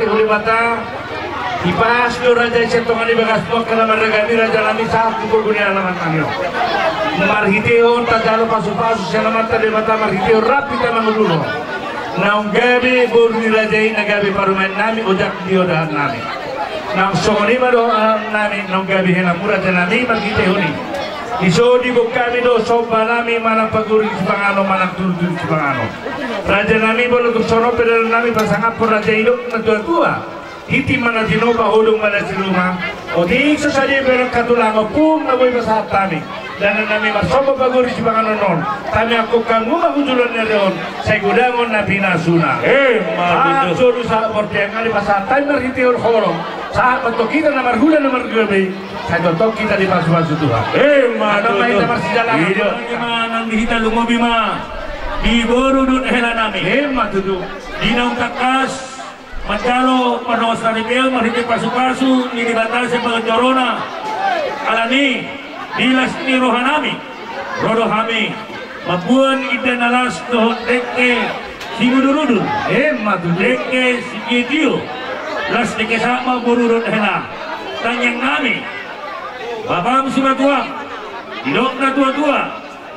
mati uli mata ipas do raja setongan di bagas pok kana maragami raja nami saat pukul gunia alamat kami marhiteo tajalo pasu-pasu selamat tadi mata marhiteo rapi tamang dulu naung gabi burni raja ina gabi parumain nami ojak diodahan nami naung songoni mado nami naung gabi hena murah nami marhiteo ni iso di kami do soba nami manang paguri sibangano manang turu sibangano raja nami bolo sono pedal nami pasangap por raja hidup na tua hiti mana dinoba hodong mana si rumah odik sasaja berang katulang pum na boy pasahap tami dan nami masoba paguri sibangano non tami aku kamu mahujulan nereon saya gudangon na pinasuna suru sa portiang kali pasahap tami marhitior horong saat bentuk kita nomor gula nomor gabi saya bentuk kita di pasu-pasu Tuhan ada main nomor sejalan gimana dihita lumobi mah di borudun hela nami tuh di naung takas macalo panos dari bel marhiti pasu-pasu ini dibatasi sebagai corona alani dilas ni rohanami rodohami mabuan ida nalas dohon deke simudurudun tuh deke sigidio las deke sama borudun hela tanyang nami Bapak musibah tua, hidok na tua-tua,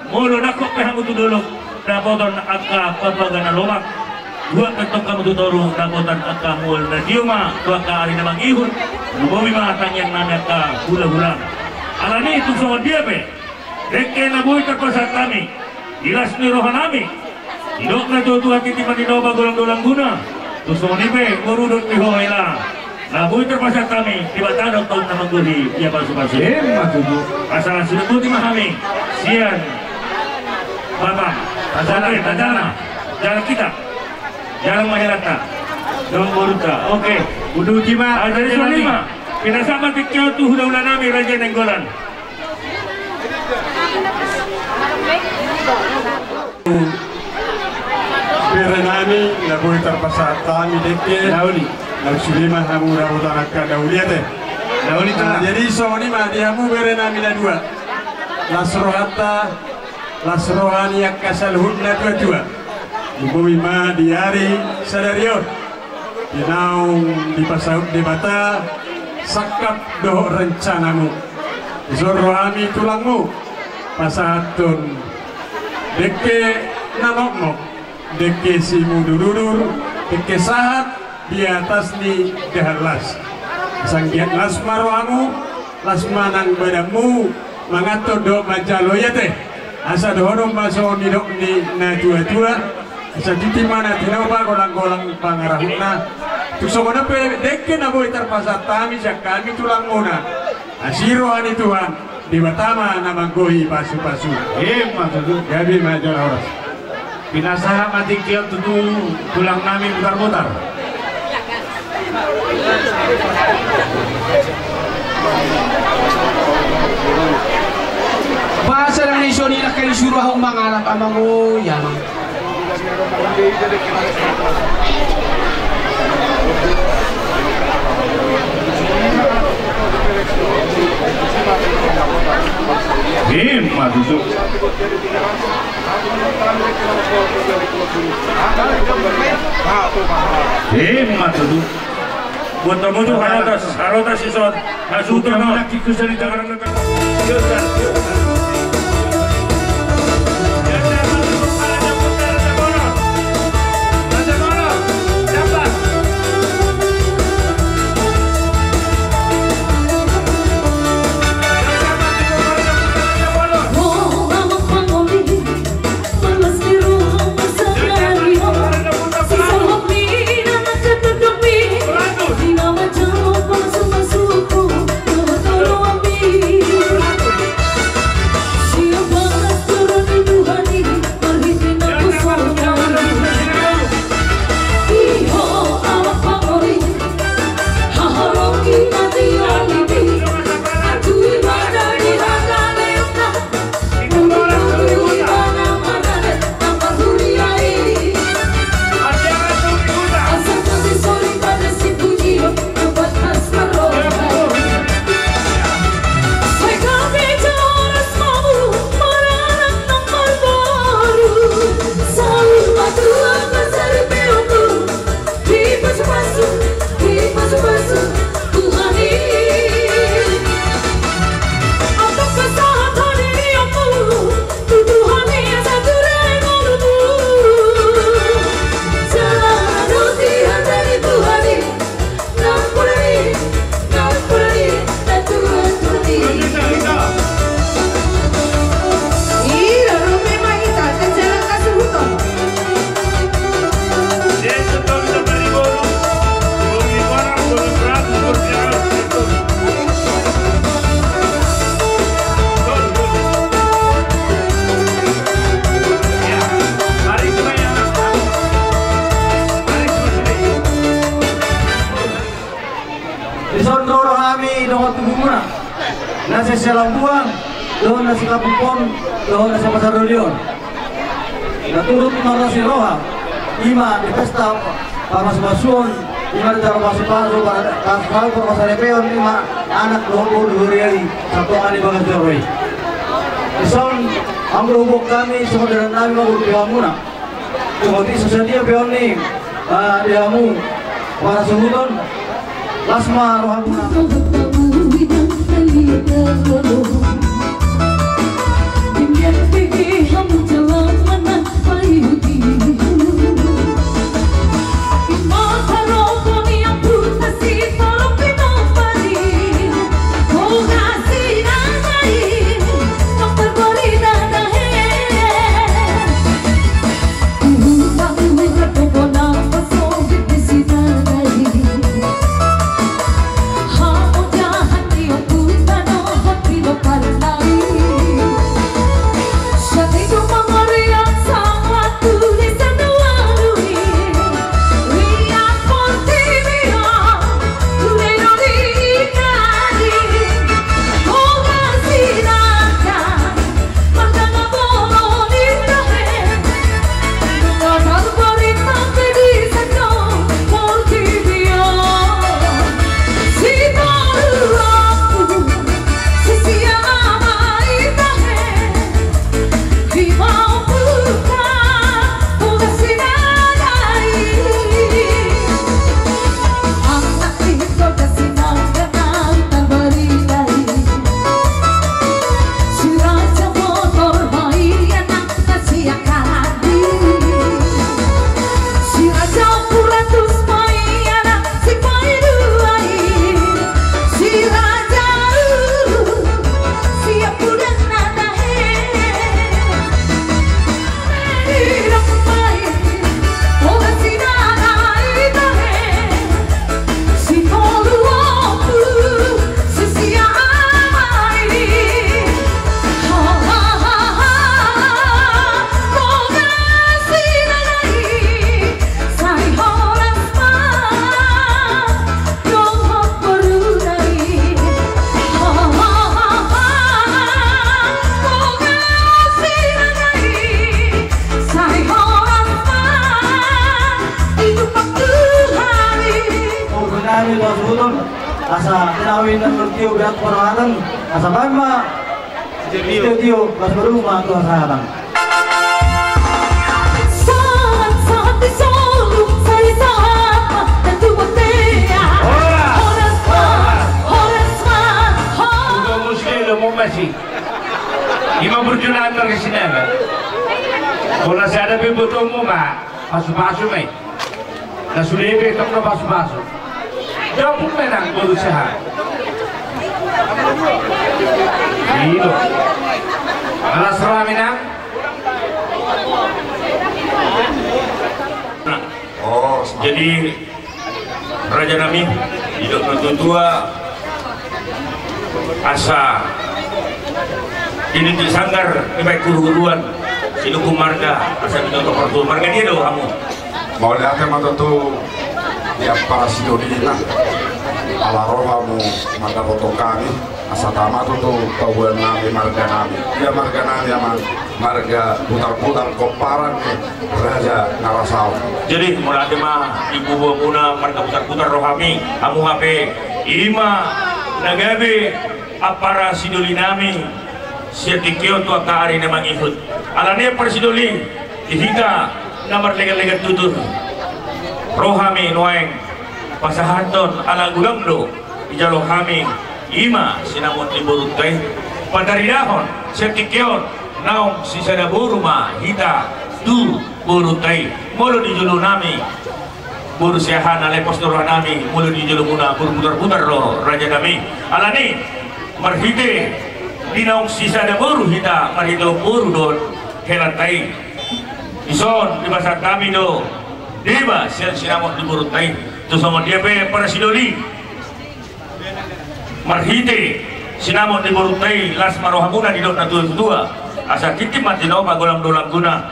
mulu nakok kamu tu dulu, napoton akka pagpagana lomak, dua ketok kamu tu toru, napoton akka mul na diuma, dua kali namang ihun, lumobi matang yang nanaka hula-hula. Alani itu sama dia be, deke na buhay takosat kami, ilas ni rohanami, hidok na tua-tua titipan di doba gulang-gulang guna, tu sama ni be, murudot ni hoela. Nah, buih terpaksa kami tiba-tiba tahun nama guli dia pasu-pasu. Asal sudah putih mahami sian bapak tajana jalan kita jalan majalata dong boruta oke udah jima dari lima kita sama tikau tuh udah nami raja nenggolan Berenami na buih terpaksa kami deke Dauli Sulima hamu rabutan akka dauliyate. Dauli tengah. Jadi soni mah dihamu berenami na dua. Lasrohani akka salhudna dua. Ibu ma diari sadarion. Dinaung di pasaut di bata sakap doh rencanamu. Isorohami tulangmu. Pasatun deke nanokno. Deke simu durudur. Deke sahat di atas ni deharlas sanggiat lasmaroamu lasmanang badamu mangato do majaloyate asa dohorong baso nidok ni na tua-tua asa titi mana tinoba golang-golang pangarahuna tusomona pe deke na boy terpasat tami kami tulang muna asirohan Tuhan di batama nama gohi pasu-pasu maksudku gabi majalah pinasa mati kiot tulang nami mutar-mutar bahasa ng nisyo nila kayo surahong mangarap amang uyang maksudku maksudku buat tamu tuh harotas isot asutan nak ikut dari tangan Selamat tubuh muna. Nasa silang buwan, doon na si Kapupon, doon na si Pasarolion. Naturut na si Roha, ima di pesta pamas-masuon, ima di dalam pasu-pasu, kasal ko kasalepeon, ima anak lobo duriali, satu ani bagas joroi. Ison, ang lubog kami, sumadaran namin magulpihan muna. Tumati sa sadia peon ni, diamu, para sumuton, lasma roha muna. Asa tinawin ng Tio Berat Parwatan, asa Barma, Tio Bas Baruma ito sa hatang. Saat disolong sa isa't nagtumatea. Oras pa. Huwag mo sila lumumasi. Ima berjunaan ka sinanga. Kung nasa ada bibutong mo ba, pasu-pasu may. Nasulipi itong na pasu-pasu. Dapat menang berusaha. Itu. Alas menang. Oh, jadi Raja Nami hidup tua asa ini disanggar baik guru-guruan siluku marga asa binoto pertu marga dia do kamu mau lihat teman tuh ya para sidonina ala rohamu maka foto kami asatama tuh kawan nami marga nami ya marga nami ya marga putar-putar koparan Raja Narasau. Jadi mulai mah ibu bapuna marga putar-putar rohami kamu HP ima nagabe apara sidoli nami siatikyo tu akari na mangihut alane persidoli ihika namar legat-legat tutur rohami noeng pasahanton ala gulamdo ijalo hami ima sinamot liburut kay padarinahon siatikyo naong sisada buruma hita tu burutay molo di julu nami buru siahan alay pastor nami molo di julu muna buru putar-putar lo raja nami alani marhite dinaong sisada buru hita marhito buru don helatay ison di masa kami do diba siya sinamot di burutay to sama dia pe para sidoli marhite sinamot di burutay las marohamuna di dot na tua asa titip matino pagolam dolam guna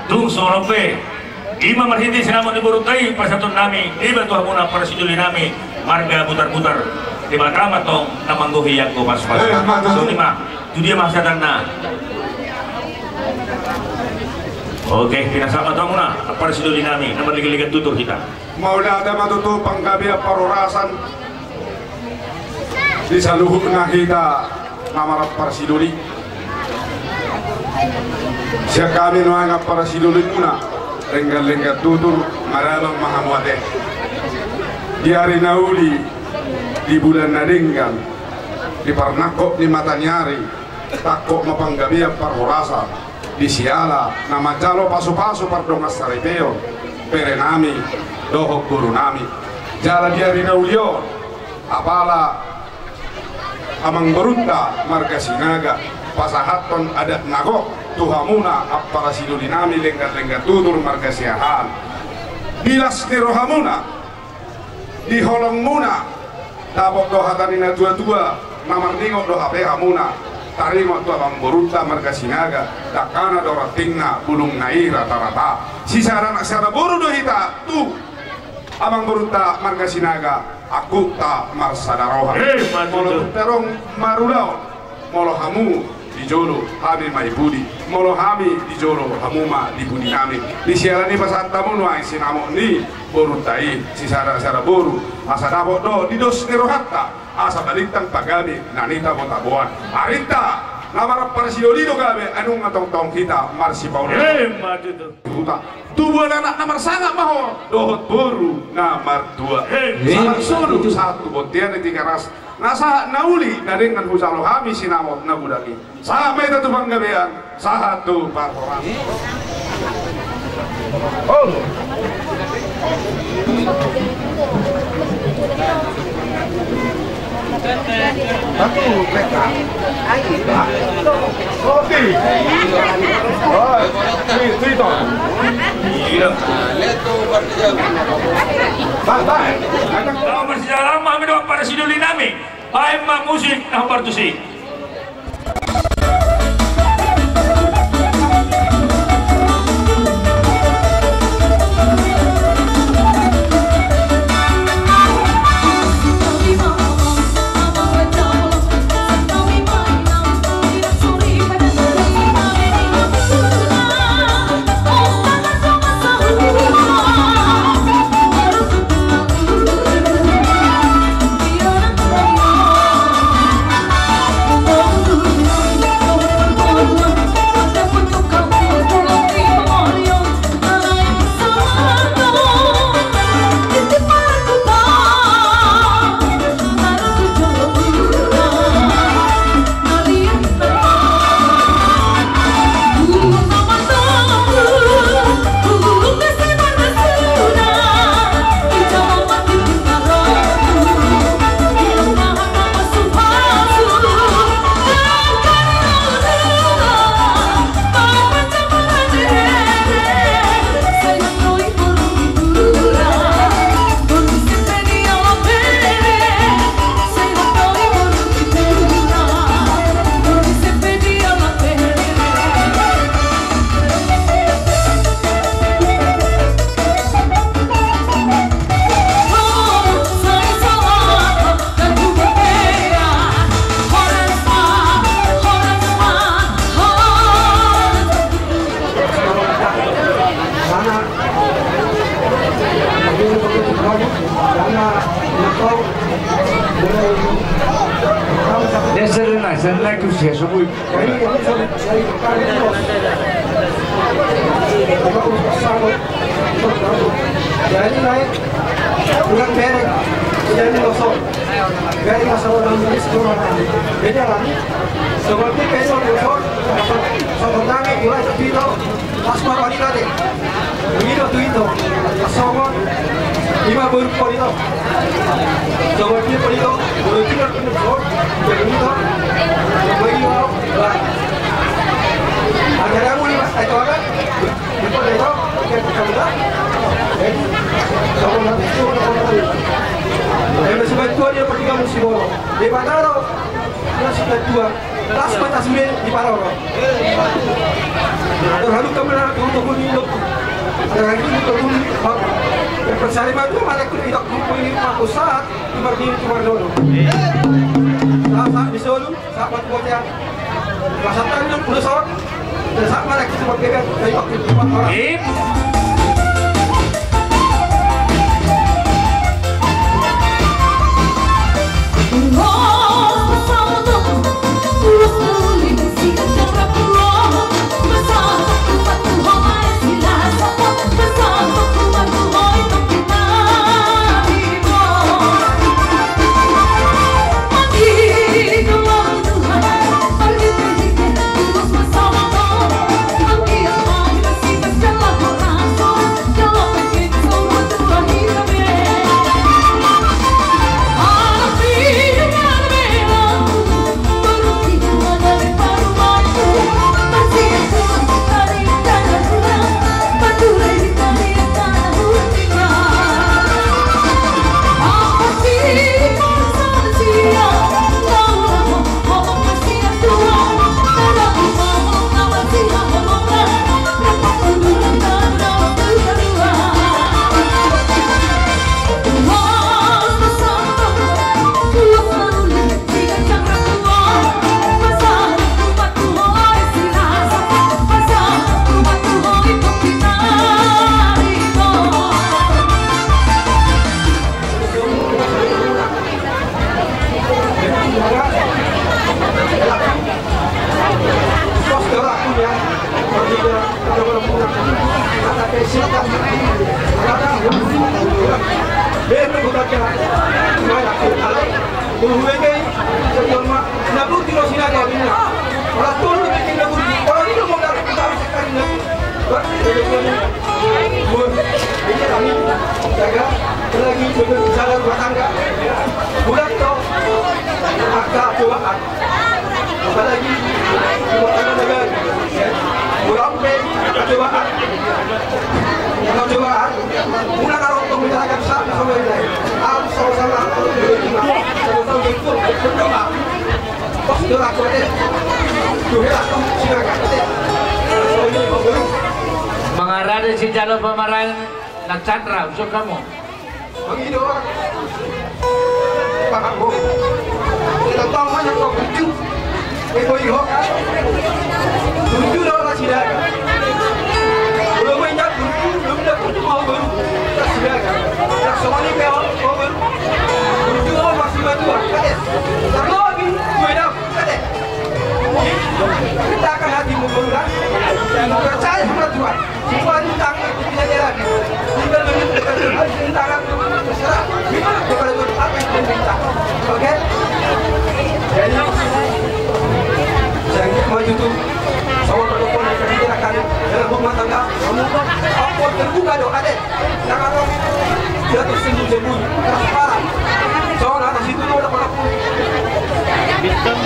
tung sorope ima marhiti sinamot di burutay pasatun nami iba tuh hamuna para sidoli nami marga putar-putar di mata matong namangguhi yang ko mas. So lima, itu dia masa dana. Oke, pinasama tayo muna ang Parsidoli namin na maligaligad tutur kita. Maula ada matuto panggabi ang parurasan di saluhuk na kita namarap Parsidoli. Siya kami nuang ang Parsidoli muna lenggat-lenggat tutur maramang mahamuate. Di hari nauli di bulan nadinggan di parnakok ni matanyari takok mapanggabi ang parurasan di siala na majalo paso-paso pardongas saripeo pere nami dohok guru nami jala dia rinaulio apala amang berunta marga sinaga pasahaton adat nagok tuhamuna appara siduli nami lenggat-lenggat tutur marga siahan bilas ni rohamuna di holong muna dabok dohatanina tua-tua namar ningok doha pehamuna tarimo tu abang berunta marga sinaga dakana doratingna bulung nai rata-rata sisara nak sara boru dohita tu abang berunta marga sinaga aku tak marsadaroha molo terong marulao molo hamu di jolo hami mai budi molo hami di jolo hamuma di budi nami di siarani pasantamu nuai sinamo ni boruntai sisara sara boru asa dabo do di dos nirohatta asa balitang pagami nanita mo tabuan arita namarap Parsidoli do gabe anong atong-tong kita marsi paula tubuan anak namar sanga maho dohot boru namar 2 sangat sulu satu botian di tiga ras nasa nauli dari dengan husalo hami sinamot na budaki sampai itu panggabean satu parporan Satu mereka roti itu Kalau bersejarah kami doa Parsidoli namin ay musik na partusi. Jadi naik bukan merek, jadi losok. Jadi masalah ini semua beda lah. Seperti peso losok, sebenarnya mulai itu asma wanita deh. Begitu tuh itu, semua 5 baru itu. Seperti itu, begitu kan losok, begitu, begitu lah. Akhirnya mulai itu apa? Itu kita coba. Masih dia pertiga musim bola. Di Padaro, masih kedua. Tas batas di Padaro. Terlalu kemenangan untuk Ada lagi itu bersari maju mana ku tidak kumpuli aku saat cuma dulu. Saat di Solo, saat bocah. Pasatan itu udah sawat. Dan saat mana kita sebagai dari waktu 4 orang. Mengarah si jalur pemarahan nak Chandra, usuk kamu. Begitu orang. Pak Abu. Kita tahu banyak kau tuju. Eko iho. Tuju dah orang sidak. Belum banyak tuju, belum dah tuju mau baru. Tak sidak. Tak semua ni kau baru. Tuju orang masih batu. Kade. Tak lagi. Kau dah. Kade. Kita akan hati memberulang. Percaya sama Tuhan. Semua tentang kita jalan. Tinggal menentukan tangan terserah. Gimana kepada Tuhan apa yang kita minta. Oke? Jadi jangan maju tu. Sama perempuan yang kita akan dalam rumah tangga. Kamu apa terbuka doa deh. Jangan orang dia tersembunyi-sembunyi. Transparan. Soalnya atas itu ada pelaku. Bintang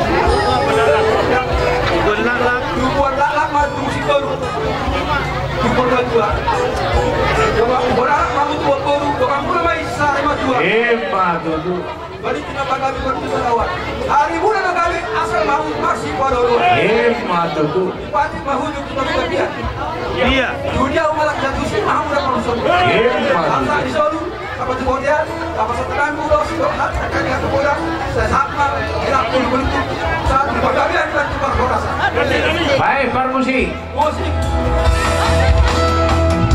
Tubuhan lalak madu musik baru. Tubuhan dua. Coba orang kamu tua baru. Bukan pula mai sare madua. Hebat tu. Balik kenapa kami berdua lawan. Hari bulan kami asal mau masih pada orang. Hebat tu. Pati mahuju kita berbiak. Iya. Dunia umat jatuh sih mau dah konsol. Hebat. Asal di Solo. Apa tu kemudian? Apa setelah bulan sudah akan yang kemudian saya sama. Tidak pun saat berbagai dan tukar korasa. Baik, permusik. Musik.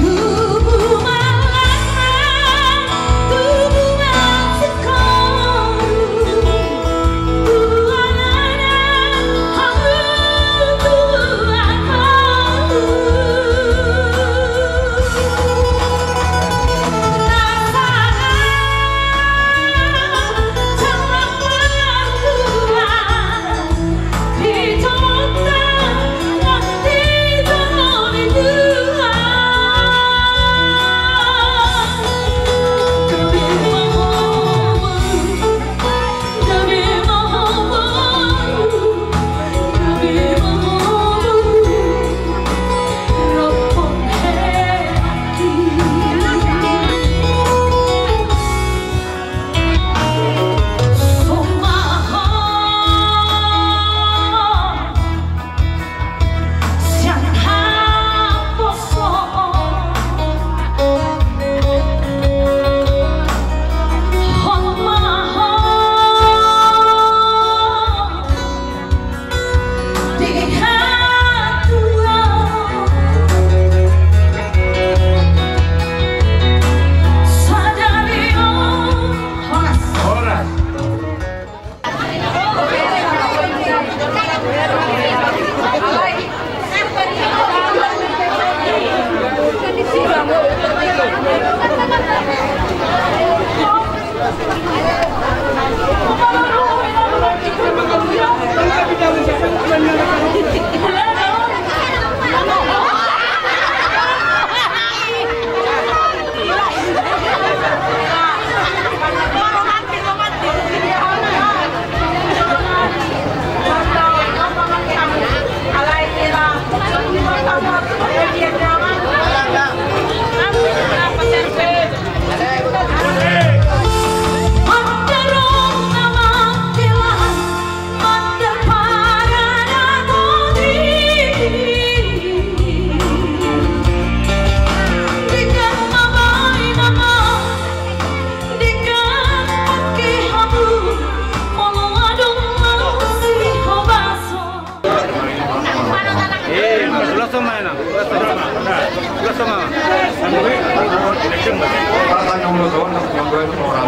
Di Para tanya ulo doon, yang gue itu orang.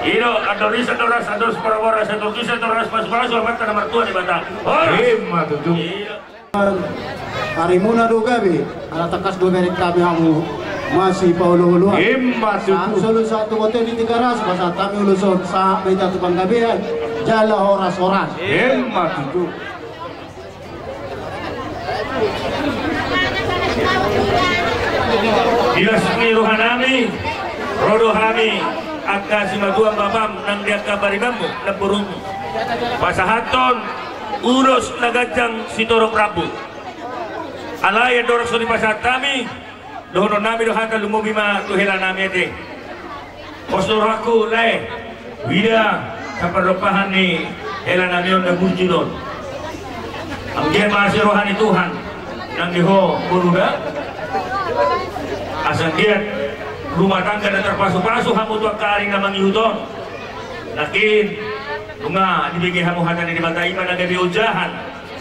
Iro, adoris, adoras, para-para, setukis, adoras, pas-pasu, amat ka nomor 2 di bata. Himma tutu. Hari muna do gabi, ala takas do merik kami hamu masih paulo uluan. Himma tutu. Solo satu hotel di Tigaras, masa kami uluson sa beda tukang gabihan, jala horas-horas. Himma tutu. Bila semiruhan nami, rodo kami, akka simaduang babam nang diak kabaribamu na burungmu. Pasahaton, uros nagajang si Toro Prabu. Alaya dorok so di pasahat kami, dohono nami dohata lumubima tuhila nami ete. Postur aku lai, wida kaparopahan ni hela nami on na burjinon. Ang diyan masih rohani Tuhan, nang diho buruda. Asal dia rumah tangga dan terpasu-pasu hamu tuak kari na mangihuton. Lakin bunga dibagi hamu hatan di mata iman na gabi ujahan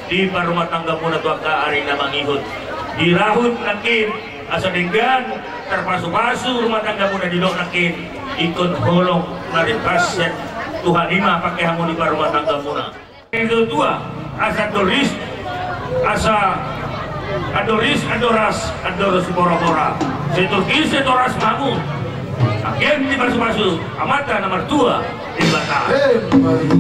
di rumah tangga muna tuak kari na mangihut. Di rahut lakin asal dinggan terpasu-pasu rumah tangga muna di dok lakin ikon holong naripas Tuhan lima pakai hamu di rumah tangga muna. Yang kedua asa tulis asa adoras bora-bora. Seturki setoras mamu. Agen di pasu-pasu. Amata nomor 2 di bata.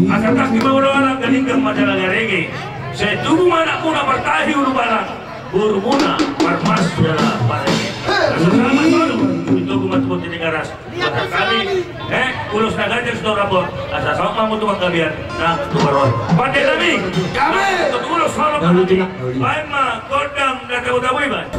Asal tak dimaulah galinggang majalah garege. Setubuh mana puna bertahi urubana. Burmuna parmas jala parege. Selamat malam. Itu kumat pun di Tigaras. Maka kami ulus nagajar saudara bor. Asal sama mamu tukang kalian. Nah, tukaron. Pandai kami. Untuk ulus salam kami. Baik mah kodam dan tahu-tahu iban.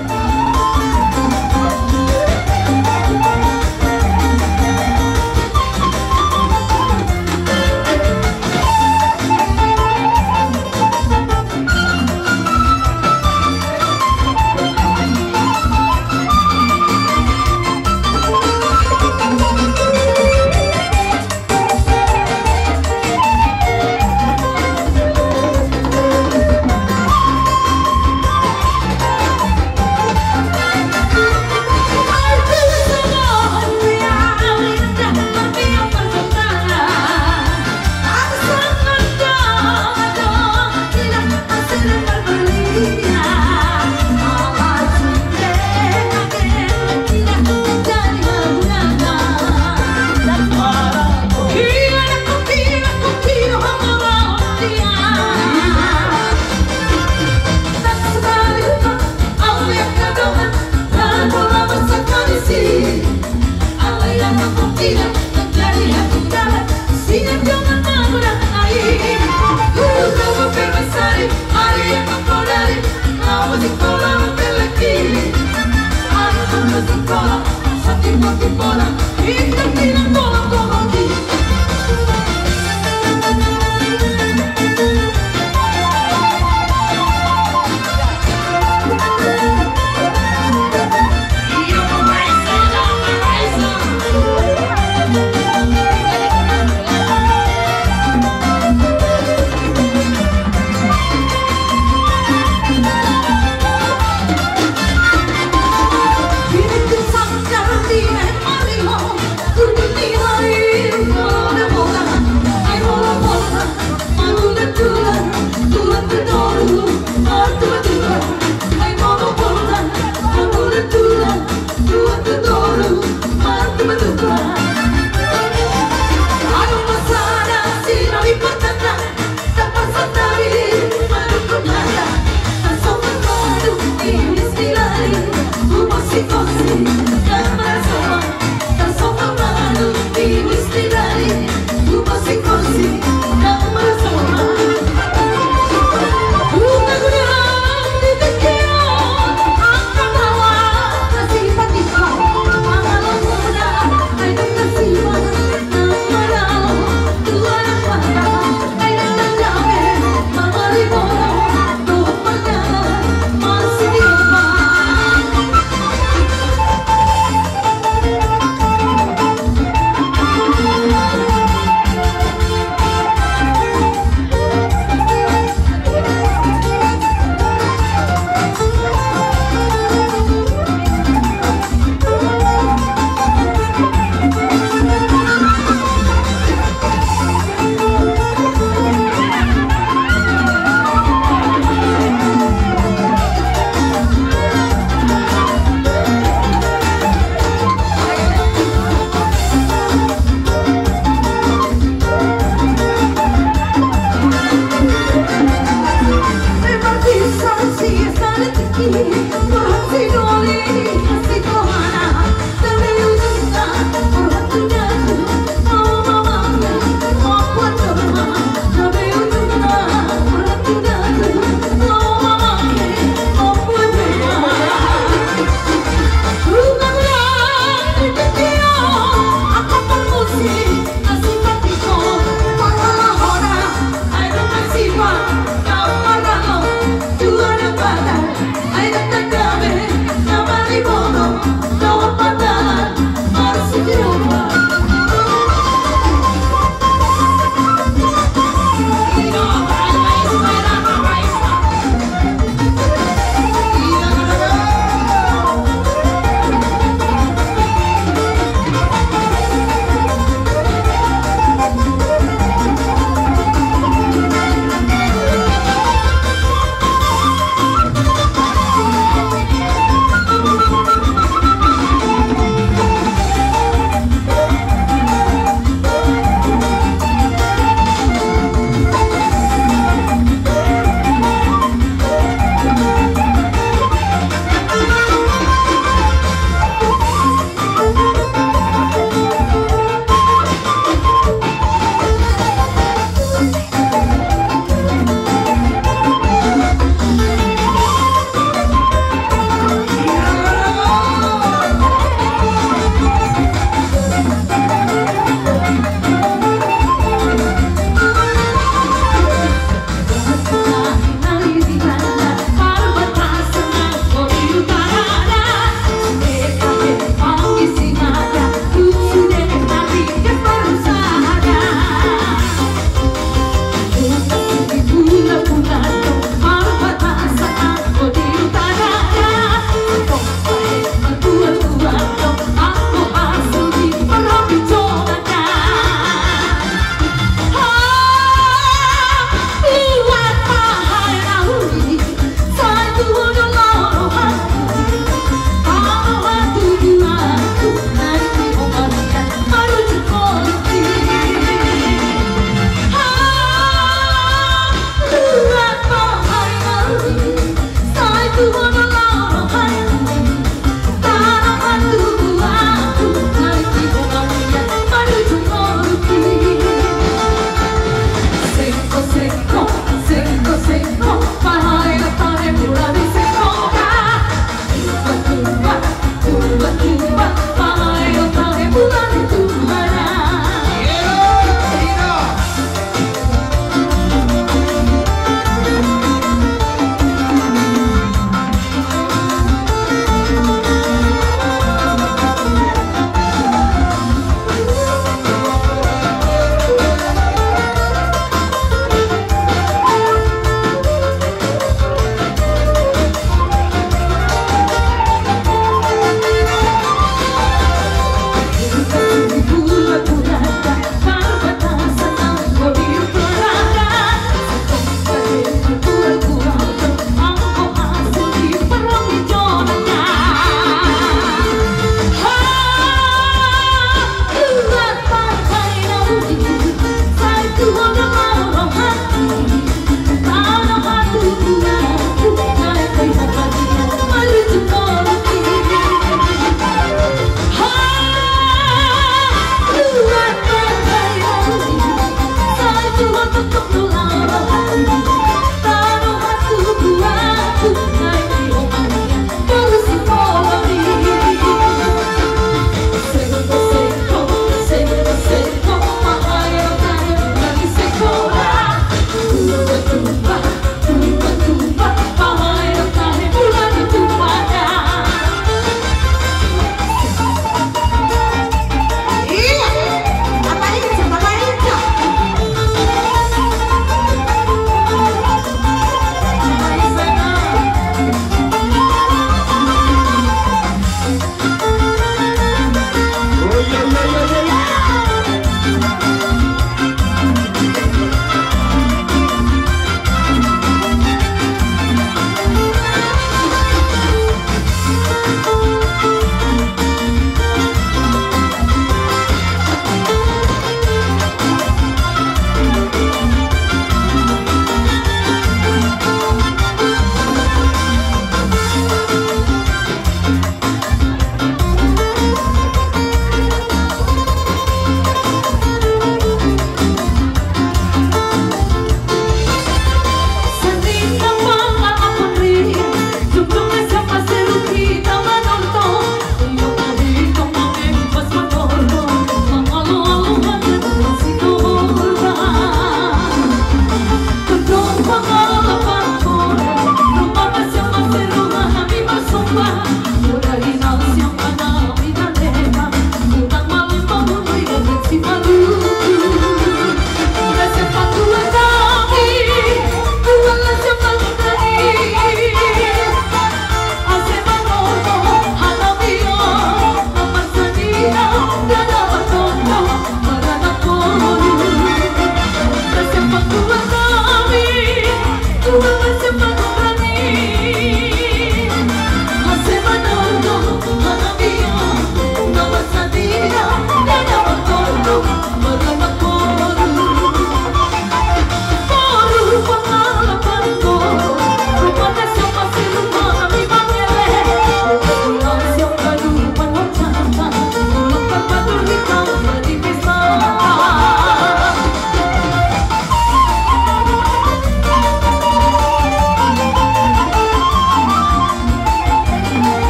Dime tu sangre, dime, Mario, tu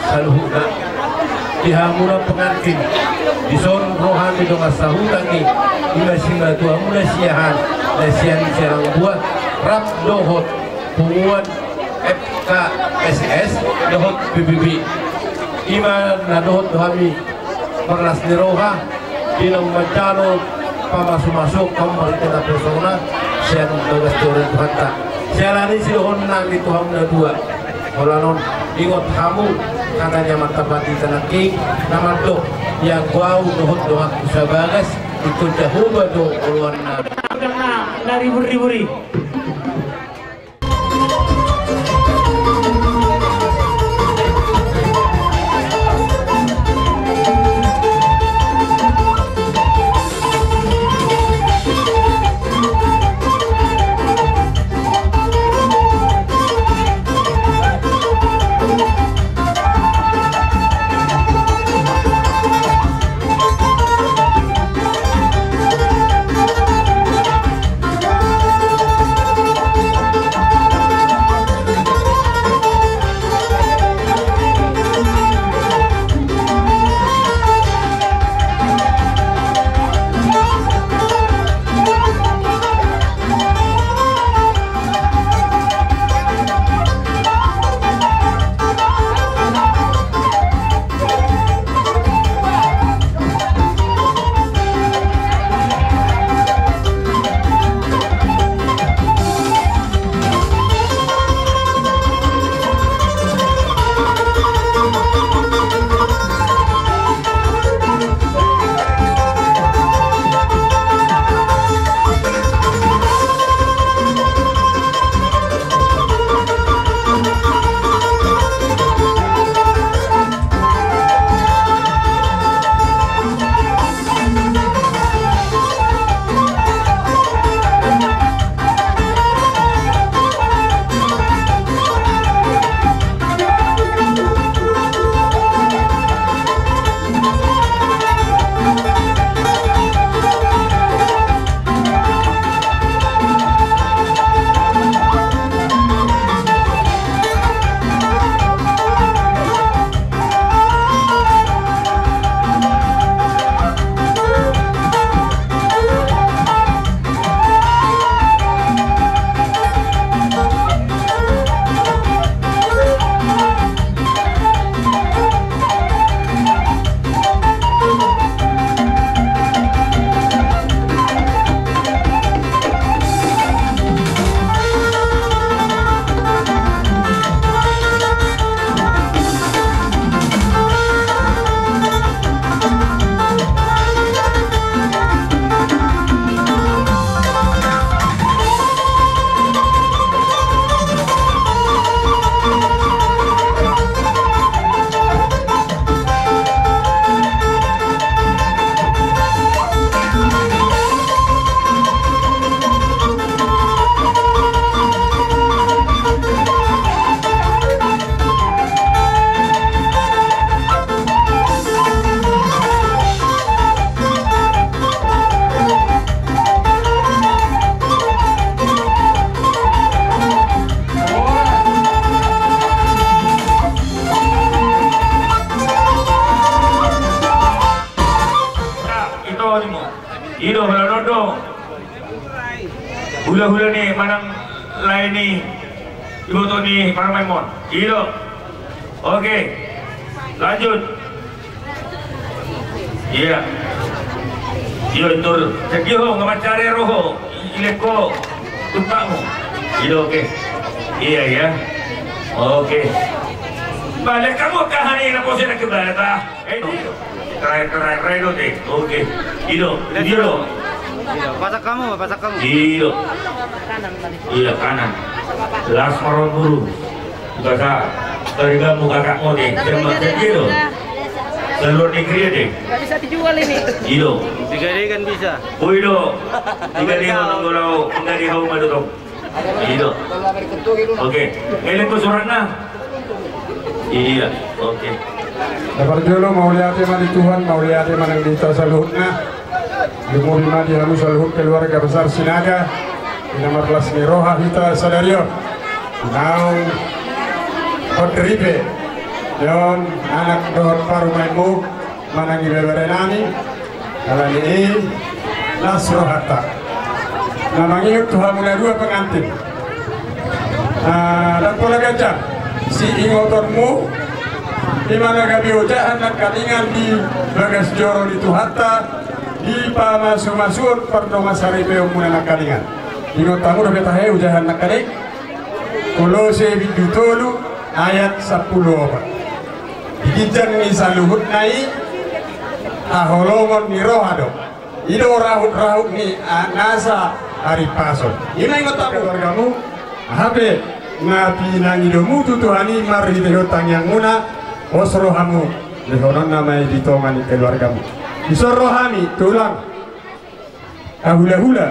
saluhuna dihamura pengantin dison rohani dong asahutangi imasinga tua mula siahan lesian serang buat rap dohot punguan FKSS dohot PBB ima na dohot dohami perlas niroha dinang mancano pamasuk-masuk pemerintah persona sian dogas turun Tuhanta sialani si dohon nang di Tuhan na dua olanon ingot hamu katanya matapati tanaki nama do yang guau dohot dohak usabagas ikut jahuba do uluan na riburi Ido haladodo hula-hula nih manang lain nih ibu tuh nih para memon Ido oke lanjut iya Ido itu sekiho ngamacare roho ileko tukamu Ido oke iya ya oke balik kamu kahani na pose na kibata terakhir itu deh oke Ido pasak kamu Ido iya kanan las maron buru kata terima muka kamu deh terima Ido seluruh negeri deh nggak bisa dijual ini Ido digadikan bisa Ido digadikan nunggu dari kau madu dong Ido oke ini tuh suratnya iya oke dapat dulu mau lihat di Tuhan mau lihat yang di Saluhutna Lumur lima di Hamu Saluhut keluarga besar Sinaga di nomor kelas Niroha Hita Sadario Naung Kodripe yon anak dohot parumaimu manangi beberenami kala ini Nasro Hatta namanya Tuhan mulai dua pengantin dan pola gajah si ingotonmu di mana gabi ujahan dan kalingan di bagas joro di Tuhatta di pamasumasuun pernoma saripe umuna kalingan ingotamu udah betahe ujahan nakalik Kolose bidutolu ayat 10 dikijan ni saluhut nai aholongon ni rohado ido rahut ni nasa hari pason ini ingotamu keluargamu habe napi nangidomu tutuhani mari tehotang yang muna osrohamu lehonon namai ditongani keluargamu isorohami tulang ahula-hula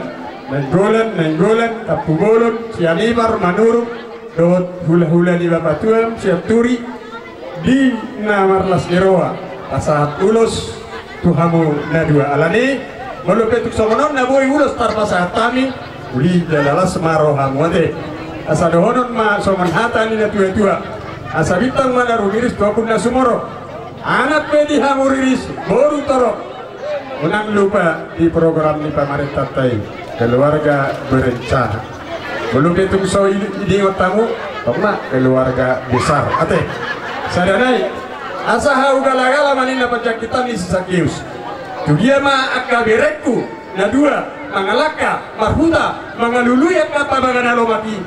nenggolan tapubolon sianibar manuruk dot hula-hula di bapak tuam siap turi di namarlas geroa pasahat ulos tuhamu na dua alani melupetuk somonon na boy ulos tar pasahat tami uli jalalas marohamu ate asa dohonon ma soman hata ni na tua-tua asa bitang mana rumiris tuapun na sumoro anak pedi hamuriris boru torok unang lupa di program ni pemerintah tay keluarga berencana belum itu so idingot tamu pokoknya keluarga besar ate sadanai asa hau galagala manina pencakitan ni Sakius tu dia ma akabereku na dua mangalaka marhuta mangaluluyak apa bangana lomaki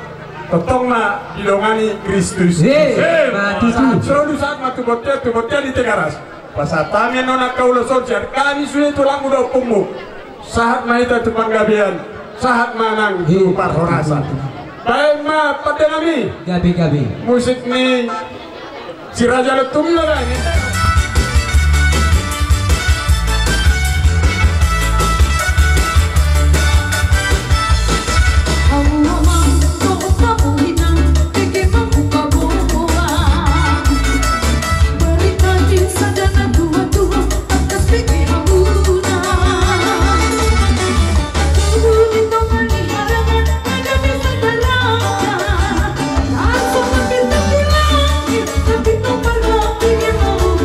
totong ma dilongani Kristus saat matu botia di Tegaras pasatami nona kaulo sosial kami sudah tulang udah pumbu saat mahita tupang gabian saat manang upar horasa baik ma pada kami gabi musik ni si Raja Letung lah ini Tapi no para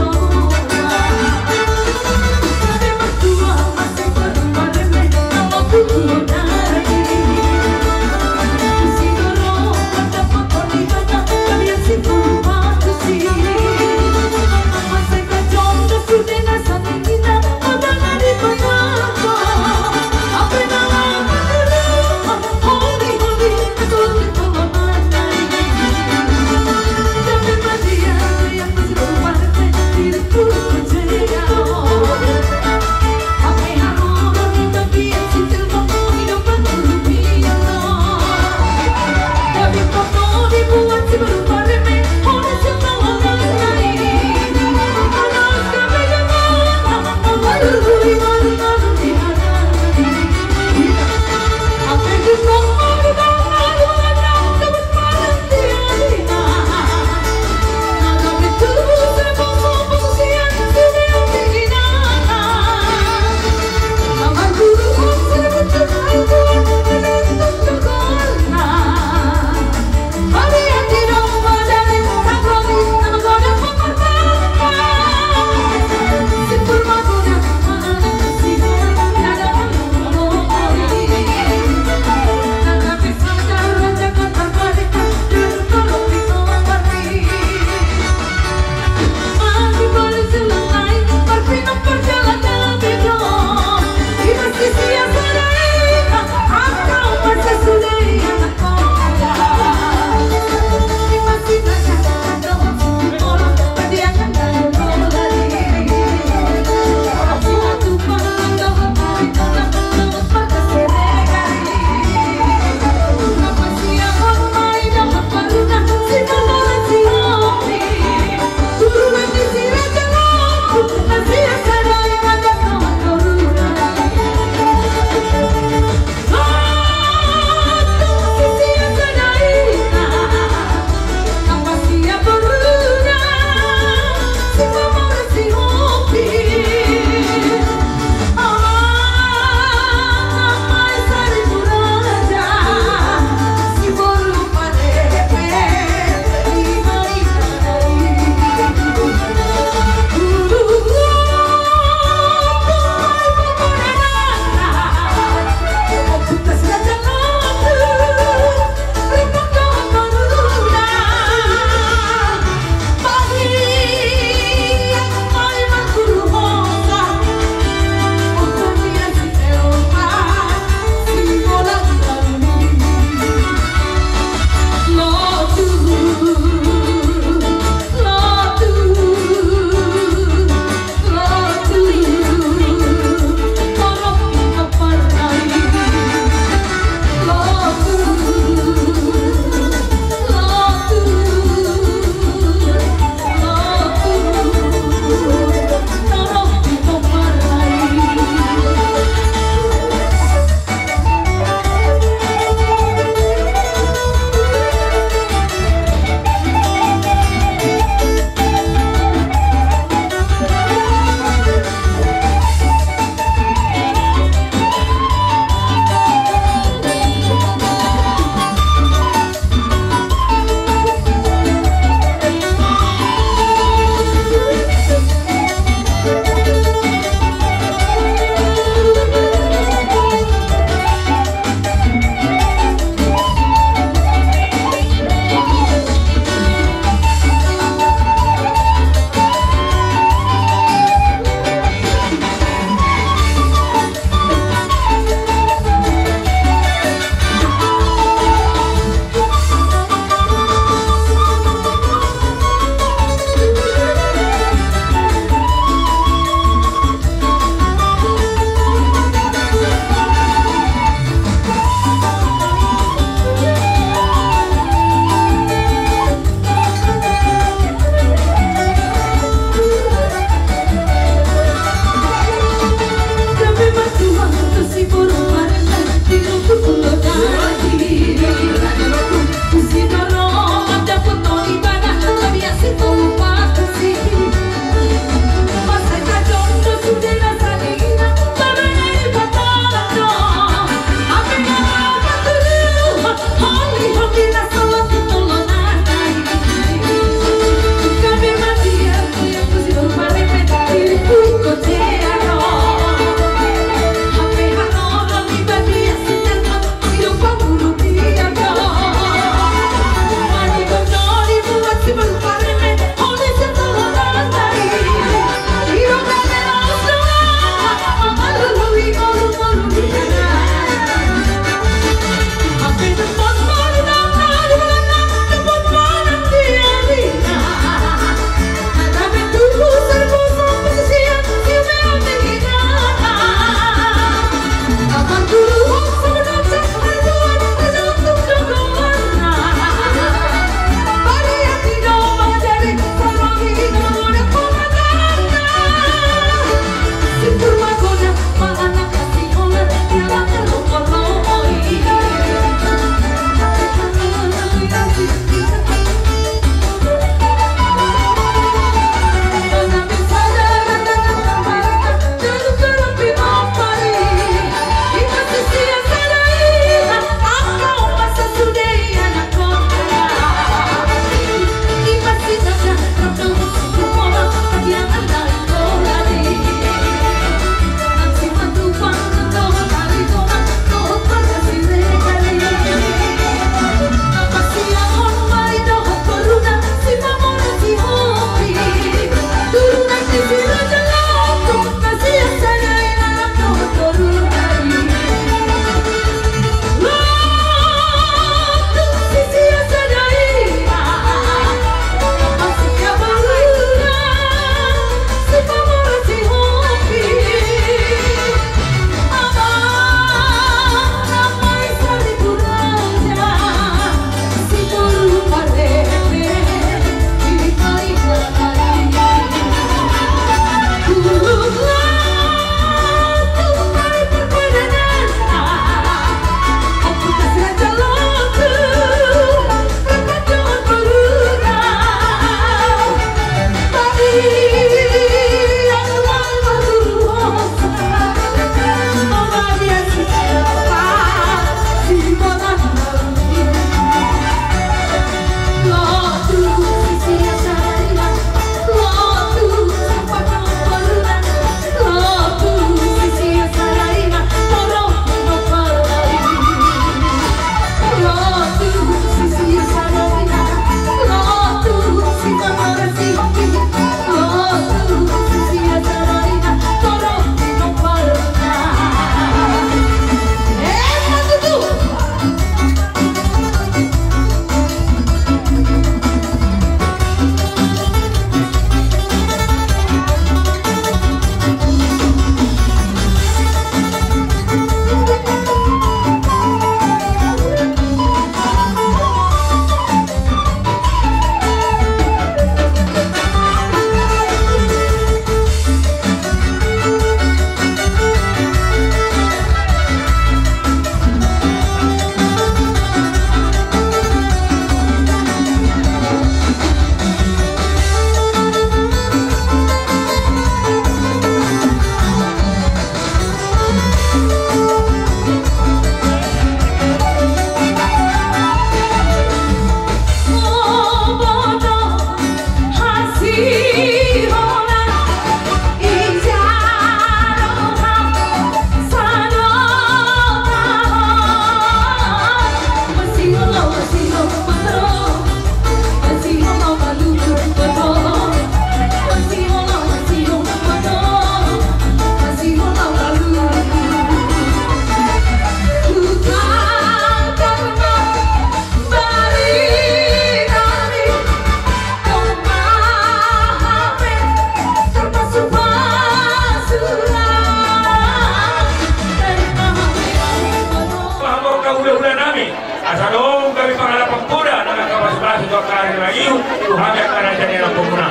to kare na iyo Tuhan yang kerajaan yang pemuna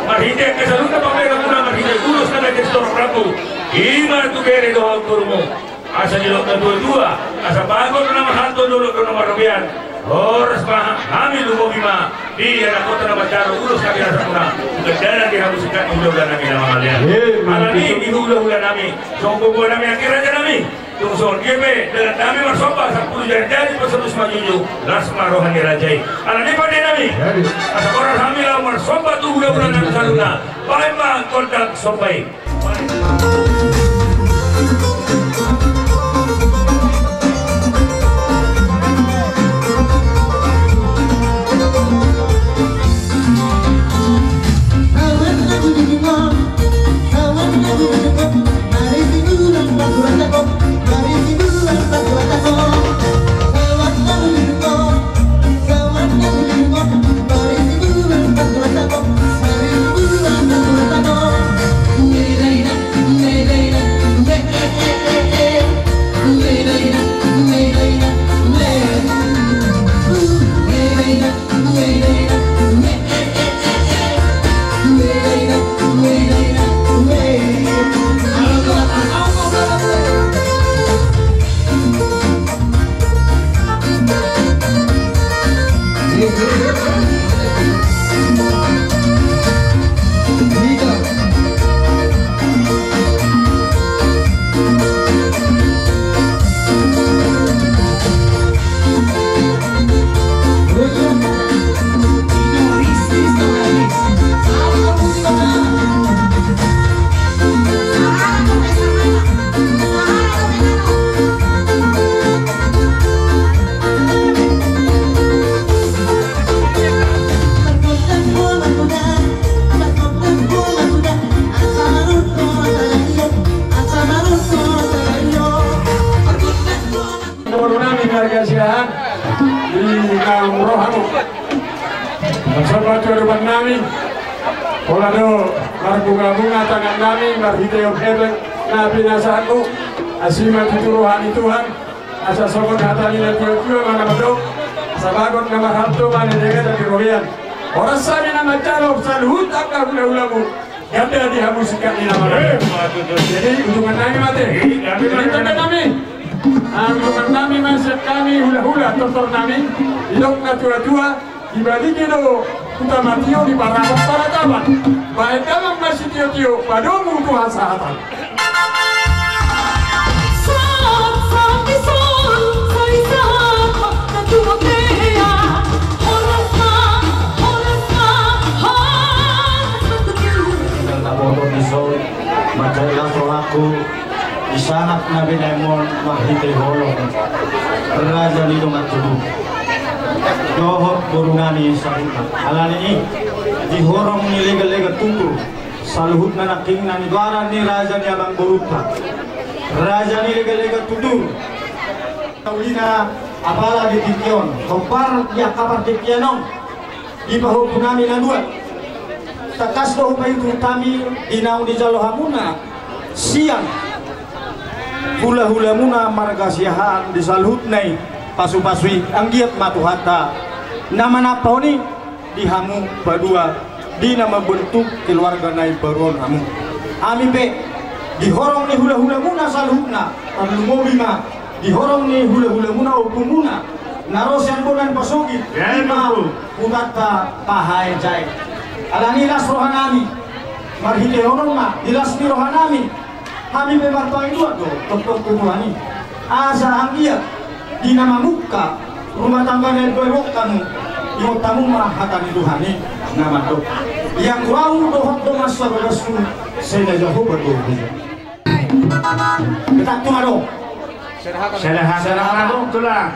marhite kesaluna pamera muna marhite urus na gestor prabu ima tu kere doang turmu asa jilok na dua asa bagon na mahanto dulu ke nomor rupian Horas pa kami lumobima di anak kota na Bacaro urus na kinasa muna kedaran dihabusikan ulah namin na mangalian alani inulah namin so bubuan namin ang kerajaan namin tungson kebe dengan kami marsopa 10 jari peserus majuju lasma rohani rajai alani pada namin asa orang hamil marsopa tu ulah namin saluna palembang kontak sopai Polado bunga-bunga tangan kami marhiteo hebek na pinasaku asima tuturuhan Tuhan asa sokon hatani na tiyo-tiyo mana madok sabagot na mahabto mani dega dan kirobian orang sami na Bacaro salhut akna hula-hulamu ganda dihabusikan ni nama jadi untungan kami mati jadi tanda kami untungan kami masyarakat kami hula-hula tortor kami hidok na tua-tua dibalik itu kita matio di para kawan baik dalam masih tio-tio padomu Tuhan sahatan Macailah solaku disangat Nabi Naimon mahite holong raja di domat tubuh dohok burungani sahuta alani ini dihorong ni lega-lega tutur saluhut na naking na nidwaran ni raja ni abang burupa raja ni lega-lega tutur tawina apala di tikion kompar ya kapar tikianong di pahupu nami na dua takas do upay kami inaw di Jalohamuna siang hula-hula muna margasiahan di saluhut nai pasu-pasui anggiat matuhata nama napaw ni dihamu badua di nama bentuk keluarga nai baron hamu ami be dihorong ni hula-hula muna saluhutna lumobima dihorong ni hula-hula muna upumuna narosyan bulan pasugit lima utata pahay jay alani las rohanami marhite honong na dilas ni rohanami kami be martoy dua do tok-tok kubuhani asa anggiat di nama muka rumah tangga dari dohok kamu yung tamu mahatan Tuhani nama do yang raw dohok do masarasu saya jauh berdoa kita tumado serahana tulang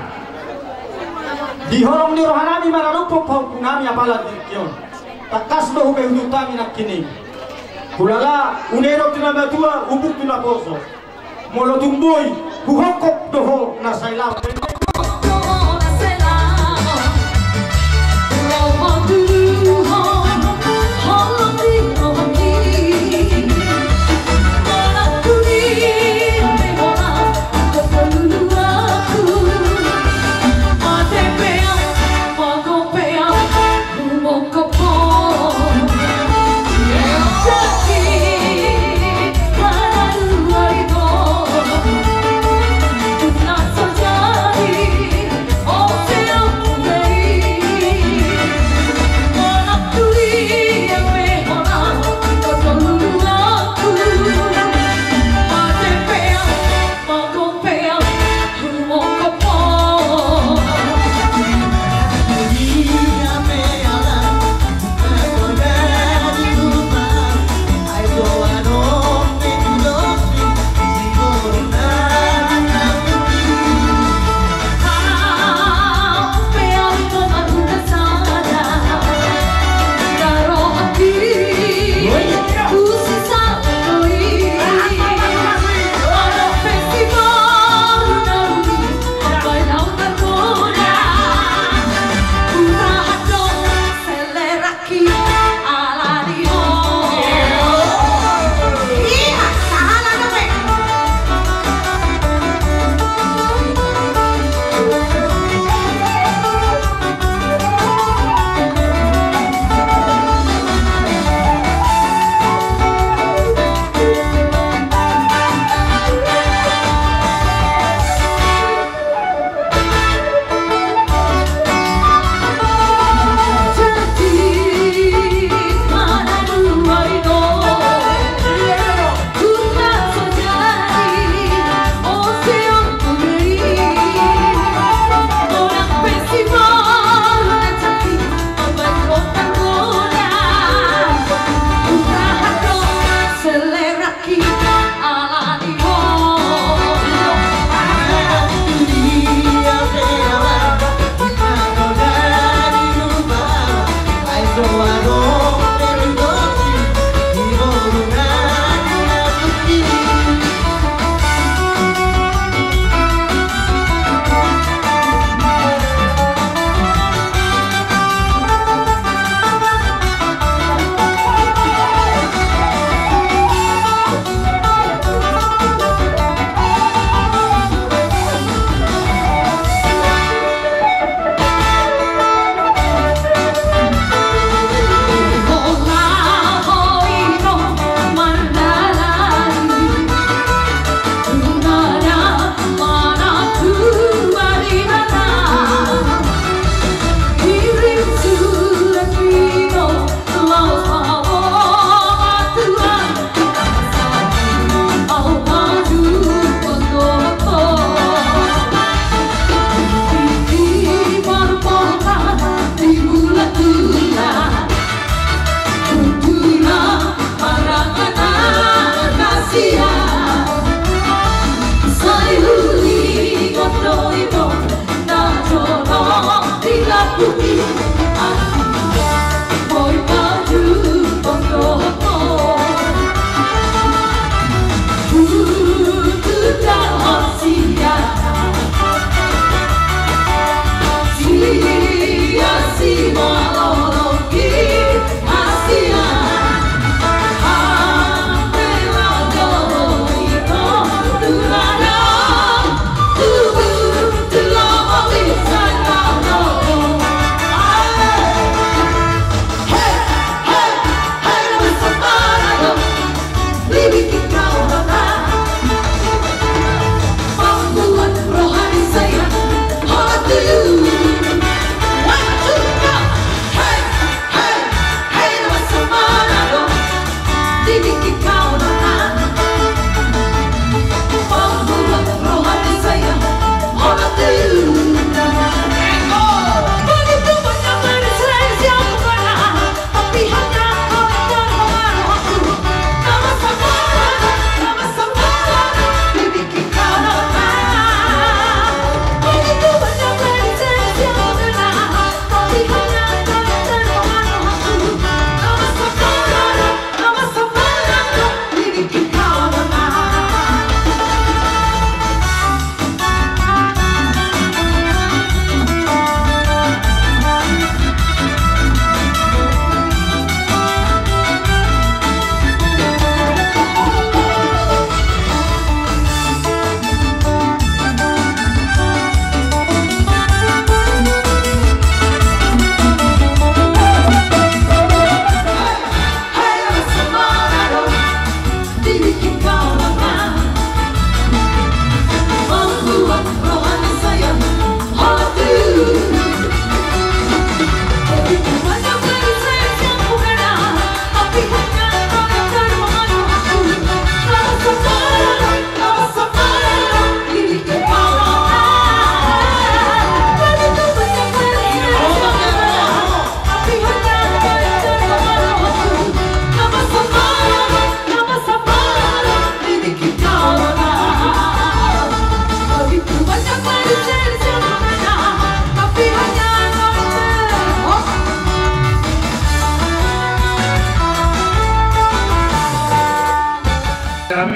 dihorong di rohanami mararupok nami apalat dikion takas do hube untuk kami nak kini kulala unero tinabatua ubuk tunaposo molo tumboy buhokok doho nasailaw Go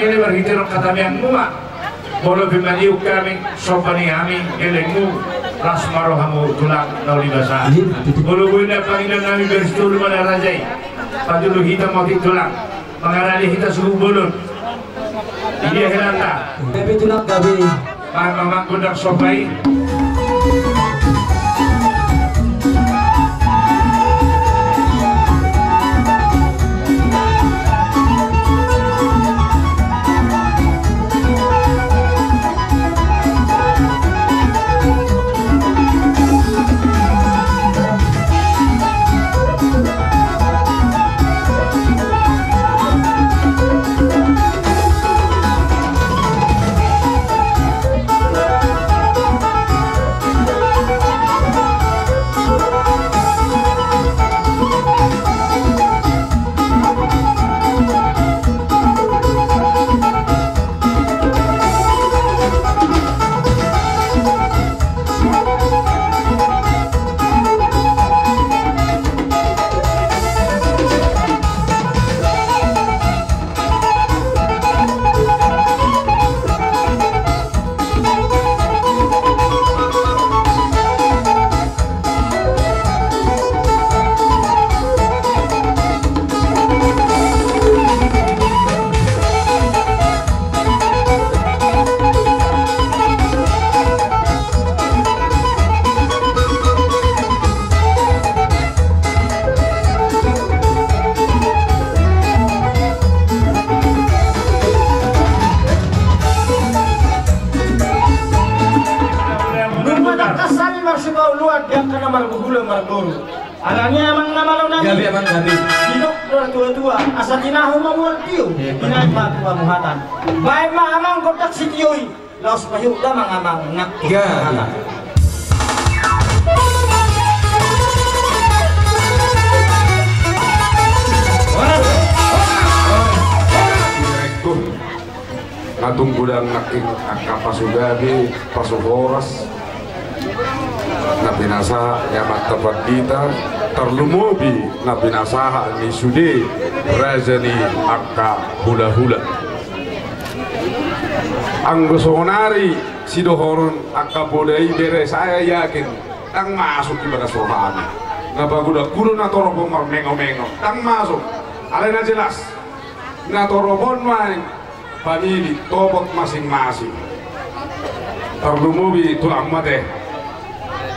kami berhitung katamian muma. Bolo bimaliuk kami sopani kami gelengmu rasmarohamu tulang nauli basa. Bolo buina Panginoon namin bersetuju pada rajai. Padulu kita mau tulang. Mengarali kita suhu bolon. Dia helanta. Gabi tulang gabi. Mama kundak sopai. Alangnya emang nama lo nami. Gabi emang gabi. Hidup tua-tua. Asal tinahu mamual tiyo. Tinay matuwa muhatan. Baik mah amang kotak si tiyoy. Laos payuk da amang nak. Gabi. Direktur ngatung gudang naking akapasugabi pasuhoras na binasa yamat tepat kita terlumubi na binasaha ni sudi rajani akka hula-hula ang gusonari sidohoron akka bodai bere saya yakin tang masuk ibadah sohani na baguda kulo na torobong mengo-mengo tang masuk ada na jelas na torobon main pamili tobot masing-masing terlumubi tulang mate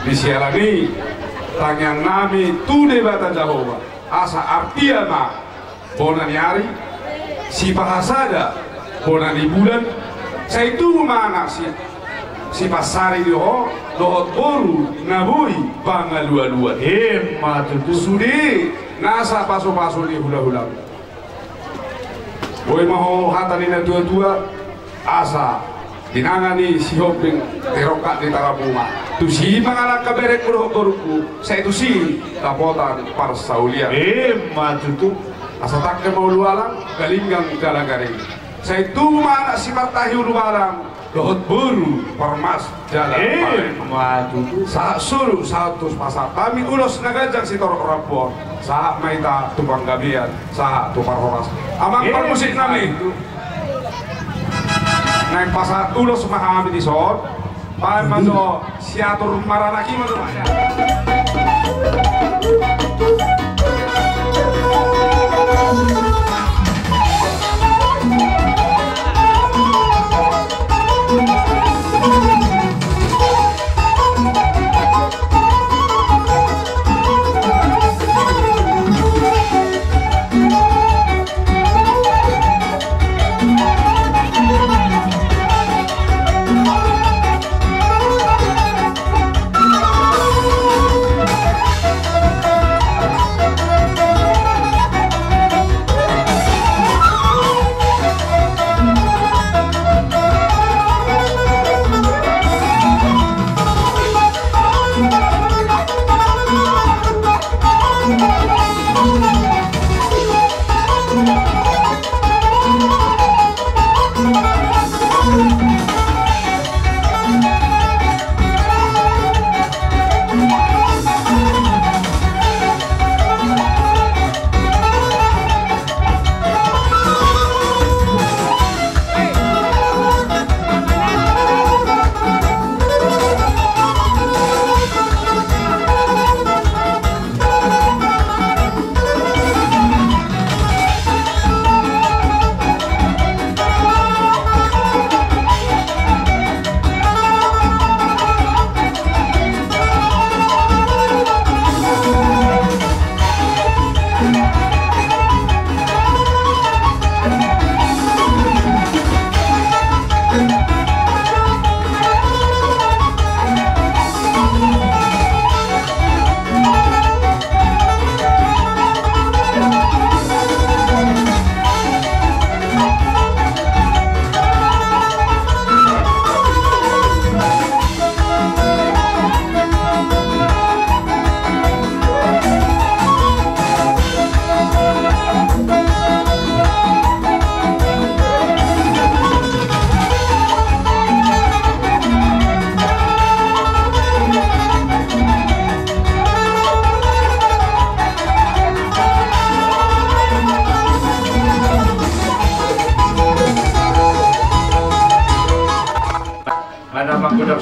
disialani tangyang nami tude bata Jehovah asa artiama bonani hari si bahasada bonani bulan saya itu mana si pasari doho dohot boru nabui bangalua-lua hemat itu sudi nasa paso-paso di hula-hula boy mau hatani na tua-tua asa dinangani si hoping terokat di tarabunga tu si mangalak kaberek beruku saya tu si tapotan parsaulia maju tu asa tak mau lualang galinggang galagaring saya tu mana si matahi lualang dohot buru permas jalan maju tu saat suruh satu pasar kami ulos nagajak si torok rapor saat maita tupang gabian saat tupar horas amang permusik nami naik pasar ulos mahami di sor Pak Mando siatur maranaki mando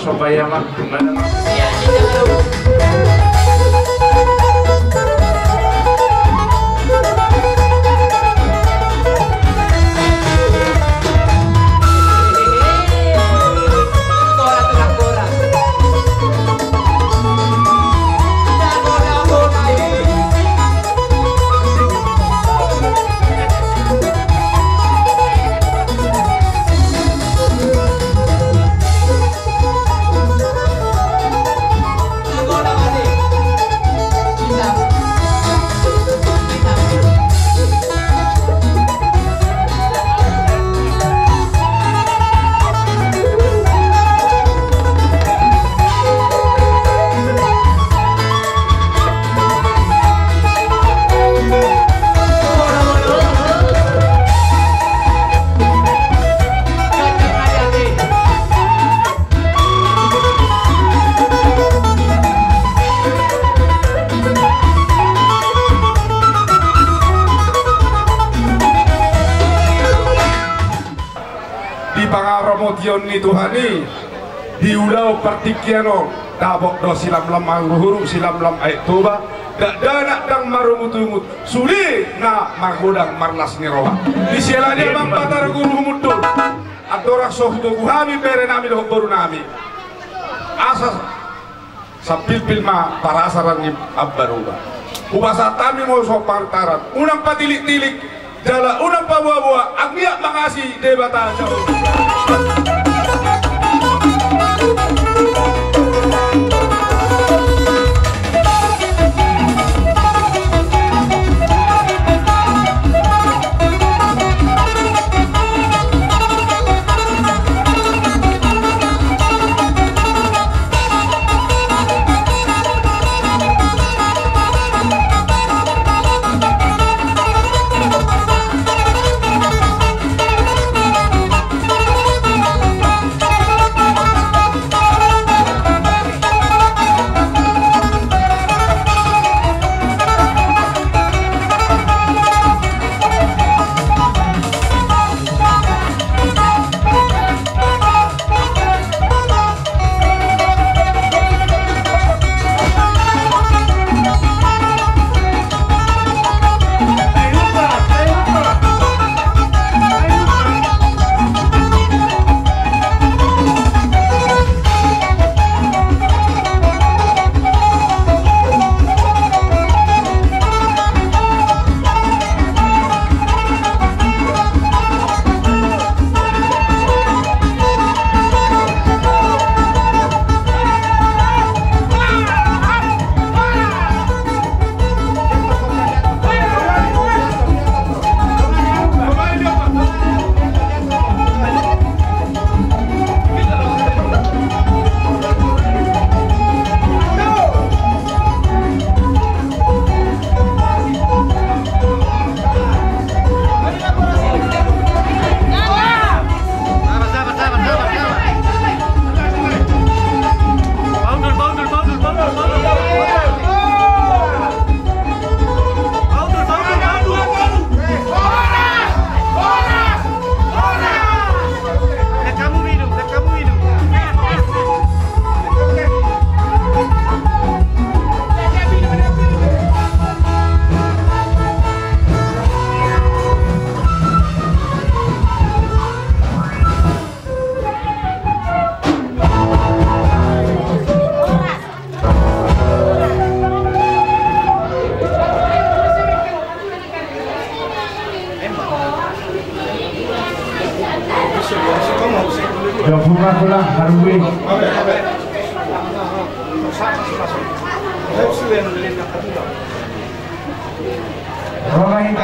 supaya mak gimana? Pangaromotion ni Tuhani di ulau partikiano dabok do silam lam huruf silam lam ayat toba dak danak dang marumut-umut suli na magudang marlas ni roha di sialanya bang batar guru mudul adora sohto guhami pere nami do baru nami asas sapil-pil ma para asaran ni abbaruba ubasa tami mo so pantaran unang patilik-tilik jala unang pabuah-buah agniak makasih debata jauh. Romain,